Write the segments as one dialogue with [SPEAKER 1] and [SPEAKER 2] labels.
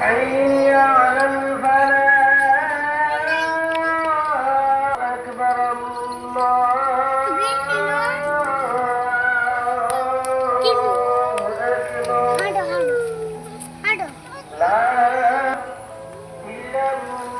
[SPEAKER 1] حي على الفلاح أكبر الله أكبر لا إلا الله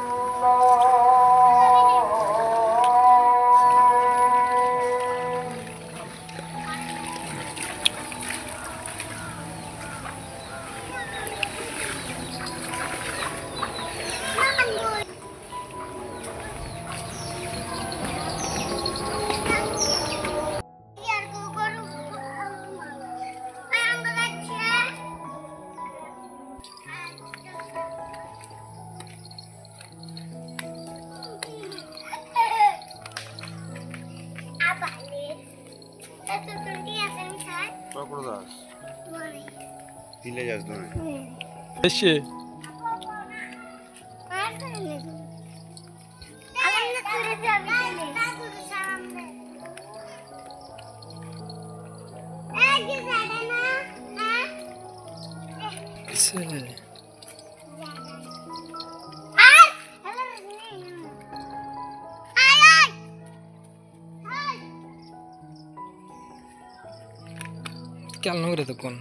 [SPEAKER 2] Ile yaz dön.
[SPEAKER 3] Eşi. Güzel. Kya nung re tukun?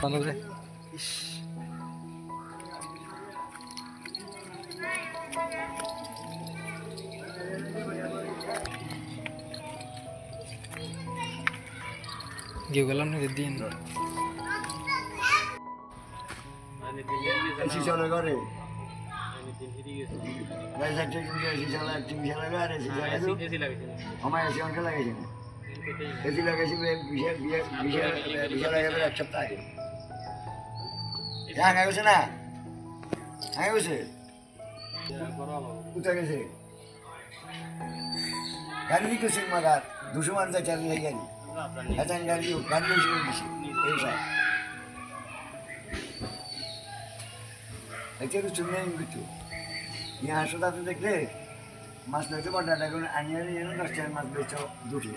[SPEAKER 3] Mana sih? Gila nih jadiin.
[SPEAKER 2] Sisa lagare. Guys, I take you guys. Sisa lagare. Sisa lagare. Hamaya sisa onke lagare. Sisa lagare. Sisa lagare. Achha tahe. Yang ayo sana. Ayo se. Utar se. Gari ko sing magar. Dushman ta chal rahi gari. Hatan gari sing dishi. Aisa. Actually, chunne ingutu. यहाँ सोता तो देख ले मास बेचो बड़ा data को अन्य ये ना दस चार मास बेचो दूसरी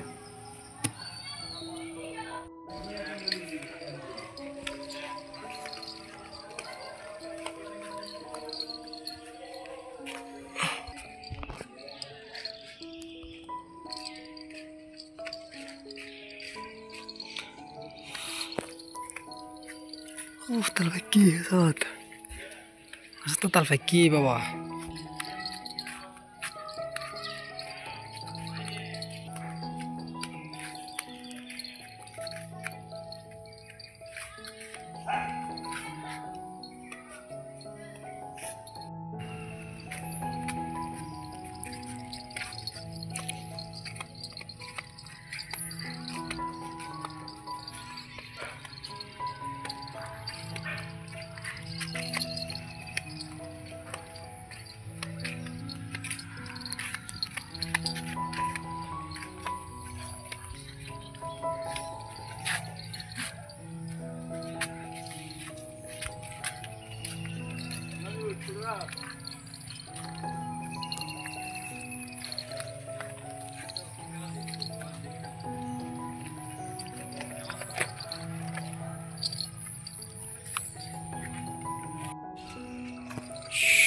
[SPEAKER 3] Talfaki saat. Masa talfaki baba.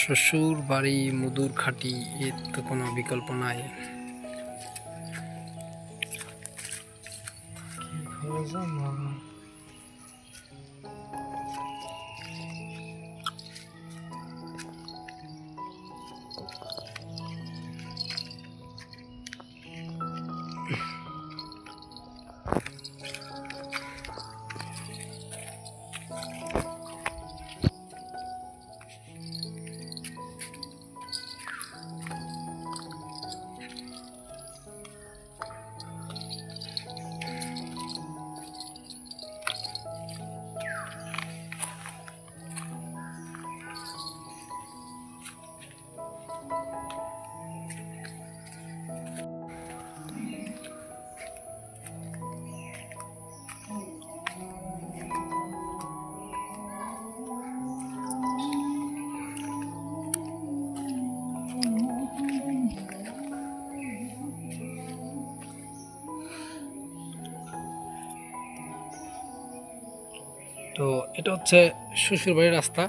[SPEAKER 3] শ্বশুর বাড়ি মধুর খাঁটি এর তো কোনো বিকল্প নাই। তো এটা হচ্ছে শ্বশুরবাড়ির রাস্তা।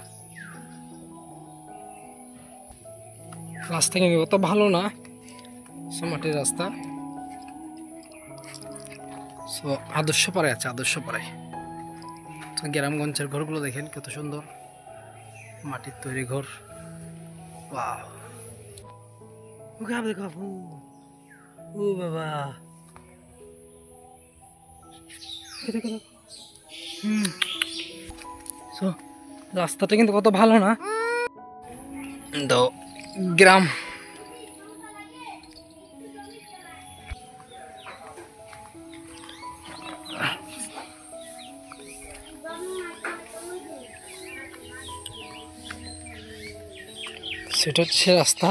[SPEAKER 3] রাস্তা কিন্তু অত ভালো না, সো মাটির রাস্তা। সো আদর্শ পাড়ায় আছে, আদর্শ পাড়ায়। তো গ্রামগঞ্জের ঘরগুলো দেখেন কত সুন্দর, মাটির তৈরি ঘর। ওয়াও, ও বাবা, সো রাস্তাটা কিন্তু কত ভালো না। তো গ্রাম সেটা হচ্ছে রাস্তা।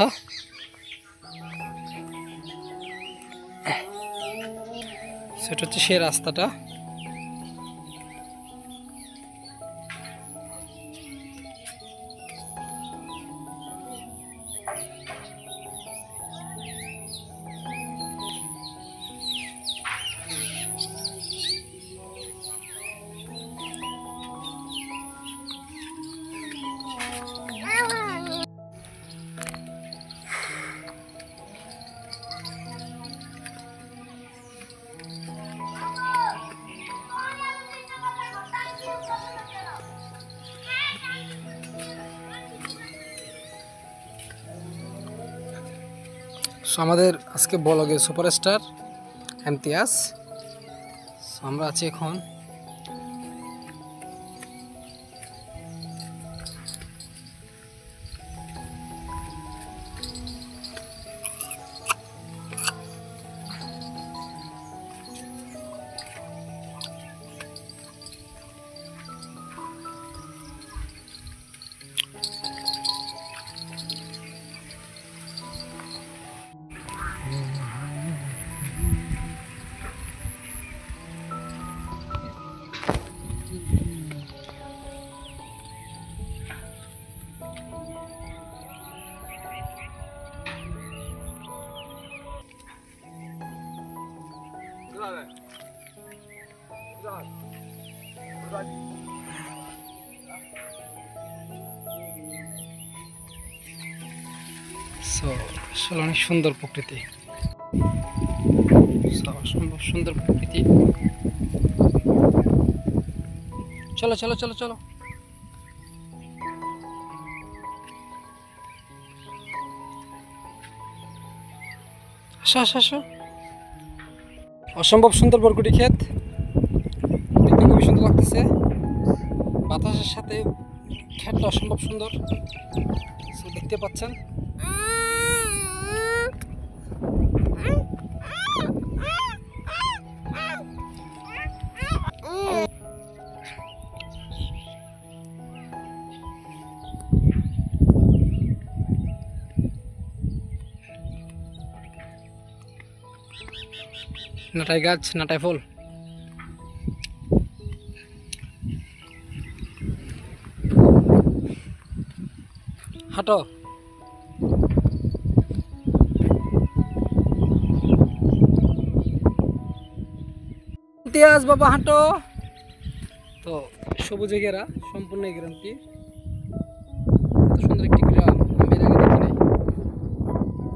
[SPEAKER 3] সেটা হচ্ছে সেই রাস্তাটা। সো আমাদের আজকে ব্লগের সুপারস্টার ইমতিয়াজ। সো আমরা আছি এখন সো আসলে অনেক সুন্দর প্রকৃতি, অসম্ভব সুন্দর প্রকৃতি। চলো চলো চলো চলো, আসো আসো আসো। অসম্ভব সুন্দর বরগুটি ক্ষেত, দেখতে খুবই সুন্দর লাগতেছে। বাতাসের সাথে ক্ষেতটা অসম্ভব সুন্দর, দেখতে পাচ্ছেন। নাটাই গাছ, নাটাই ফুল। হাঁটো, ইমতিয়াজ বাবা হাঁটো। তো সবুজে ঘেরা সম্পূর্ণ এই গ্রামটি, এত সুন্দর একটি গ্রাম আমি এর আগে দেখি নাই।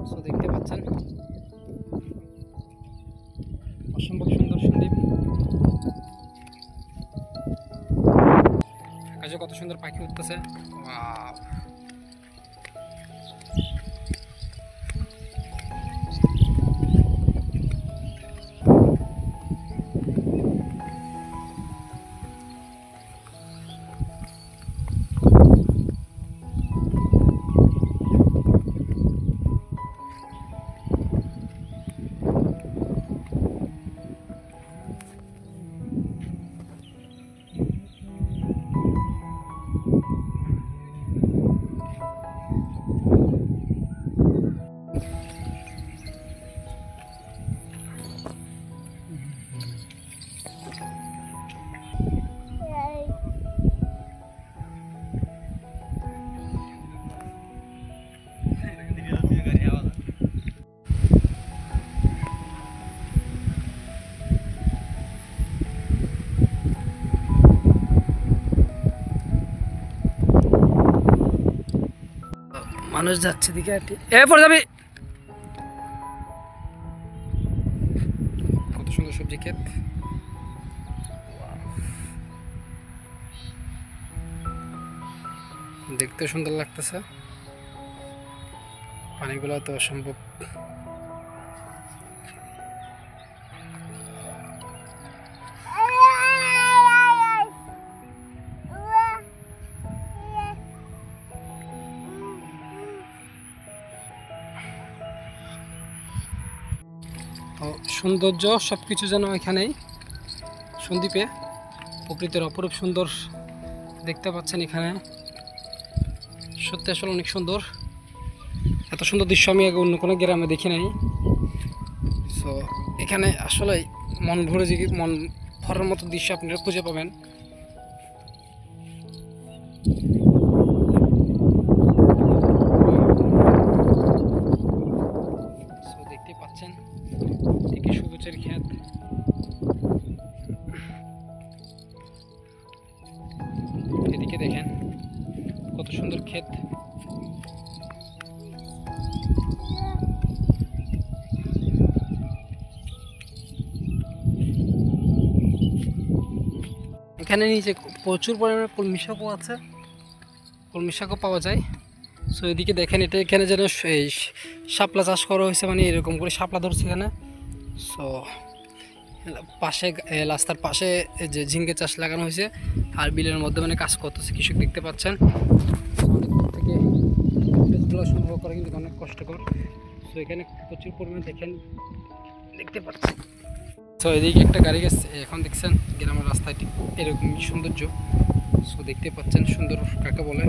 [SPEAKER 3] সো দেখতে পাচ্ছেন অসম্ভব সুন্দর সন্দীপ। আকাশে কত সুন্দর পাখি উঠতেছে। ওয়াও, মানুষ যাচ্ছে দিকে হাঁটি পড়ে যাবি। কত সুন্দর সবজি ক্ষেত, দেখতে সুন্দর লাগতেছে। পানিগুলো তো অসম্ভব। তো সৌন্দর্য সব কিছু যেন এখানেই সন্দ্বীপে প্রকৃতির অপরূপ সুন্দর দেখতে পাচ্ছেন। এখানে সত্যি আসলে অনেক সুন্দর, এত সুন্দর দৃশ্য আমি আগে অন্য কোনো গ্রামে দেখি নাই। সো এখানে আসলে মন ভরার মতো দৃশ্য আপনারা খুঁজে পাবেন। সো দেখতে পাচ্ছেন এদিকে সবুজের ক্ষেত, এদিকে দেখেন কত সুন্দর ক্ষেত। এখানে নিচে প্রচুর পরিমাণে কলমি শাকও আছে, কলমি শাকও পাওয়া যায়। সো এদিকে দেখেন এটা এখানে যেন এই শাপলা চাষ করা হয়েছে, মানে এরকম করে শাপলা ধরছে এখানে। সো পাশে রাস্তার পাশে যে ঝিঙ্গে চাষ লাগানো হয়েছে, আর বিলের মধ্যে মানে কাজ করতেছে কৃষক, দেখতে পাচ্ছেন। থেকে ফুটেজগুলো সংগ্রহ করা কিন্তু অনেক কষ্টকর। সো এখানে প্রচুর পরিমাণে দেখতে পাচ্ছেন। তো এদিকে একটা গাড়ি গেছে, এখন দেখছেন গ্রামের রাস্তায় ঠিক এরকম সৌন্দর্য। সো দেখতে পাচ্ছেন সুন্দর কাকে বলে।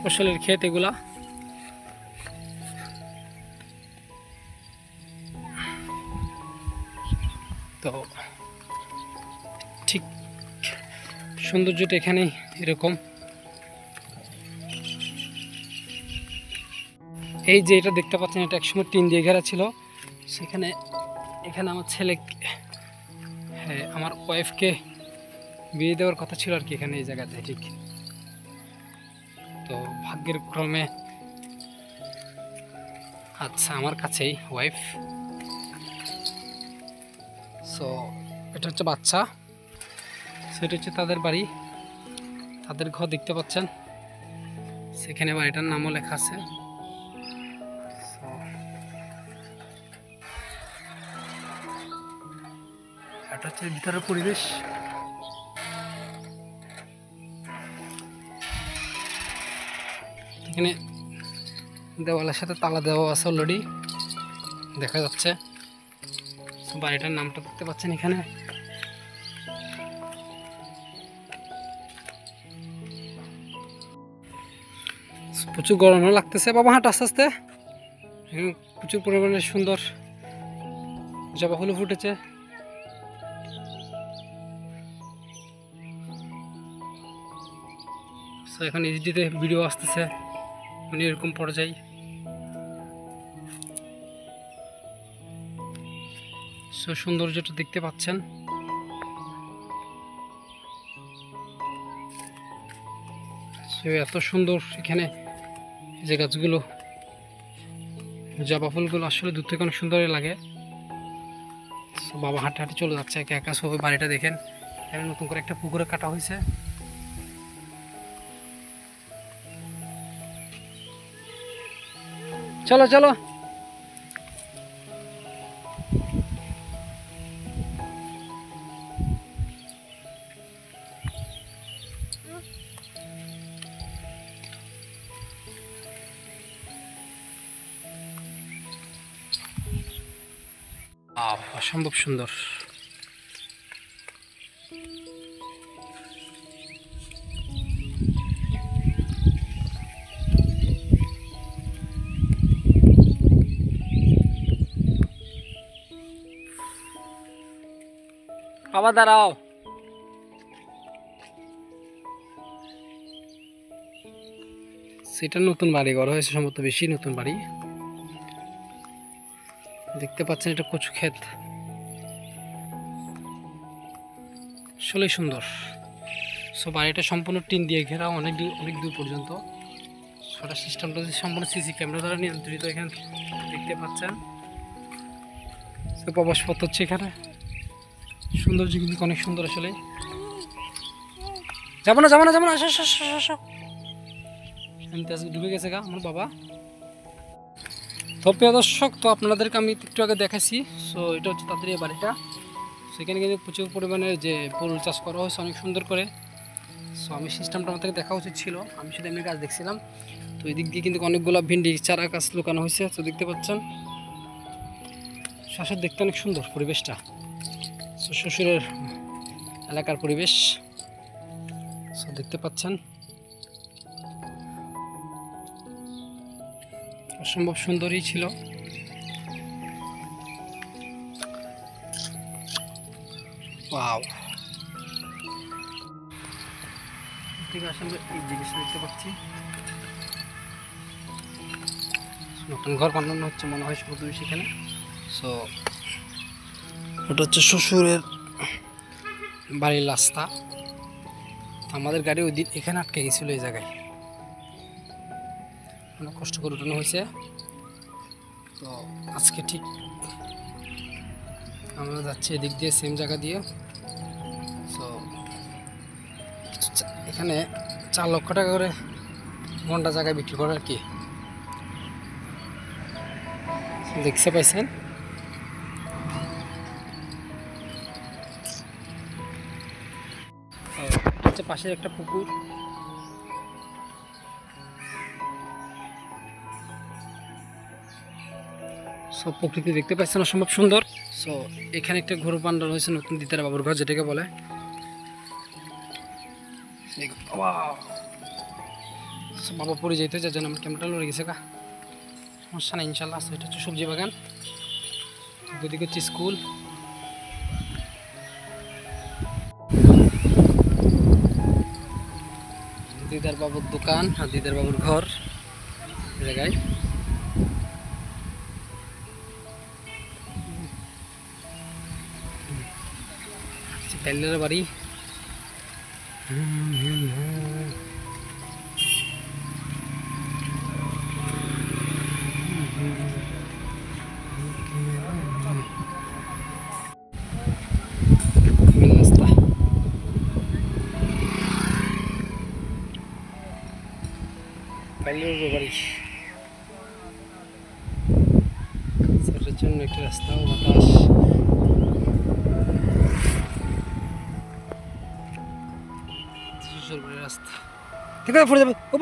[SPEAKER 3] ফসলের ক্ষেত এগুলা। তো ঠিক সৌন্দর্যটা এখানেই এরকম। এই যে এটা দেখতে পাচ্ছেন, এটা একসময় টিন দিয়ে ঘেরা ছিল। এখানে আমার ছেলে, হ্যাঁ আমার ওয়াইফকে বিয়ে দেওয়ার কথা ছিল আর কি, এখানে এই জায়গাতে। ঠিক তো ভাগ্যের ক্রমে আচ্ছা আমার কাছেই ওয়াইফ। সো এটা হচ্ছে বাচ্চা, সেটা হচ্ছে তাদের বাড়ি, তাদের ঘর দেখতে পাচ্ছেন। সেখানে বাড়িটার নামও লেখা আছে। এটা হচ্ছে ভিতরের পরিবেশ। এখানে দেওয়ালের সাথে তালা দেওয়া আছে অলরেডি, দেখা যাচ্ছে। বাড়িটার নামটা দেখতে পাচ্ছেন এখানে। প্রচুর গরমও লাগতেছে বাবা, হাঁট আস্তে আস্তে। প্রচুর পরিমাণে সুন্দর জবা ফুলও ফুটেছে। সো এখন এইচডিতে ভিডিও আসতেছে, মানে এরকম পর্যায়ে। সো সৌন্দর্যটা দেখতে পাচ্ছেন। সো এত সুন্দর এখানে যে গাছগুলো, জবা ফুলগুলো আসলে দূর থেকে অনেক সুন্দরই লাগে। সো বাবা হাঁটে হাঁটে চলে যাচ্ছে একা একা। সবাই বাড়িটা দেখেন, এখানে নতুন করে একটা পুকুরে কাটা হয়েছে। চলো চলো। অসম্ভব সুন্দর। বাবা দাঁড়াও। সেটা নতুন বাড়ি ঘর হয়েছে, সম্ভবত বেশি নতুন বাড়ি। দেখতে পাচ্ছেন এটা কচু ক্ষেত, আসলেই সুন্দর। সো বাড়িটা সম্পূর্ণ টিন দিয়ে ঘেরা, অনেক দূর পর্যন্ত। সেটা সিস্টেমটা সম্পূর্ণ সিসি ক্যামেরা দ্বারা নিয়ন্ত্রিত। এখানে দেখতে পাচ্ছেন প্রবেশপথ হচ্ছে এখানে। সৌন্দর্য কিন্তু অনেক সুন্দর আসলে। যাবো না আসো আসো আসো আসো। ঢুকে গেছে গা আমার বাবা। তো প্রিয় দর্শক, তো আপনাদেরকে আমি একটু আগে দেখাচ্ছি। সো এটা হচ্ছে তাদের এই বাড়িটা। সেখানে কিন্তু প্রচুর পরিমাণে যে পরুল চাষ করা হয়েছে অনেক সুন্দর করে। সো আমি সিস্টেমটা আমার থেকে দেখা উচিত ছিল, আমি শুধু এমনি গাছ দেখছিলাম। তো এই দিক দিয়ে কিন্তু অনেকগুলো ভিন্ডি চারা গাছ লুকানো হয়েছে। তো দেখতে পাচ্ছেন শাশুর দেখতে অনেক সুন্দর পরিবেশটা। সো শ্বশুরের এলাকার পরিবেশ সো দেখতে পাচ্ছেন, অসম্ভব সুন্দরই ছিল। ওয়াও, ঠিক আছে, আমরা এই জিনিসটা দেখতে পাচ্ছি। নতুন ঘর বানানো হচ্ছে মনে হয় শুধু সেখানে। সো ওটা হচ্ছে শ্বশুরের বাড়ির রাস্তা। আমাদের গাড়ি ওই দিন এখানে আটকে গেছিলো এই জায়গায়, অনেক কষ্ট করে উঠানো হয়েছে। তো আজকে ঠিক আমরা যাচ্ছি এদিক দিয়ে, সেম জায়গা দিয়ে। সো এখানে 4 লক্ষ টাকা করে ঘন্টা জায়গায় বিক্রি করে আর কি, দেখতে পাইছেন। হচ্ছে পাশের একটা পুকুর। সব প্রকৃতি দেখতে পাচ্ছেন অসম্ভব সুন্দর। সো এখানে একটা ঘর বান্ডার হয়েছে নতুন দিদার বাবুর ঘর যেটাকে বলে। বাবা পড়ে যেতে যার জন্য আমার ক্যামেরাটা লড়ে গেছে গা, সমস্যা নেই ইনশাল্লাহ। এটা হচ্ছে সবজি বাগান, ওদিকে হচ্ছে স্কুল। দিদার বাবুর দোকান আর দিদার বাবুর ঘর জায়গায়। টাইলের বাড়ি। রাস্তা টাইলের বাড়ি, সেটার জন্য একটা রাস্তা ও বাতাস। রাস্তা থেকে পড়ে যাবে, ও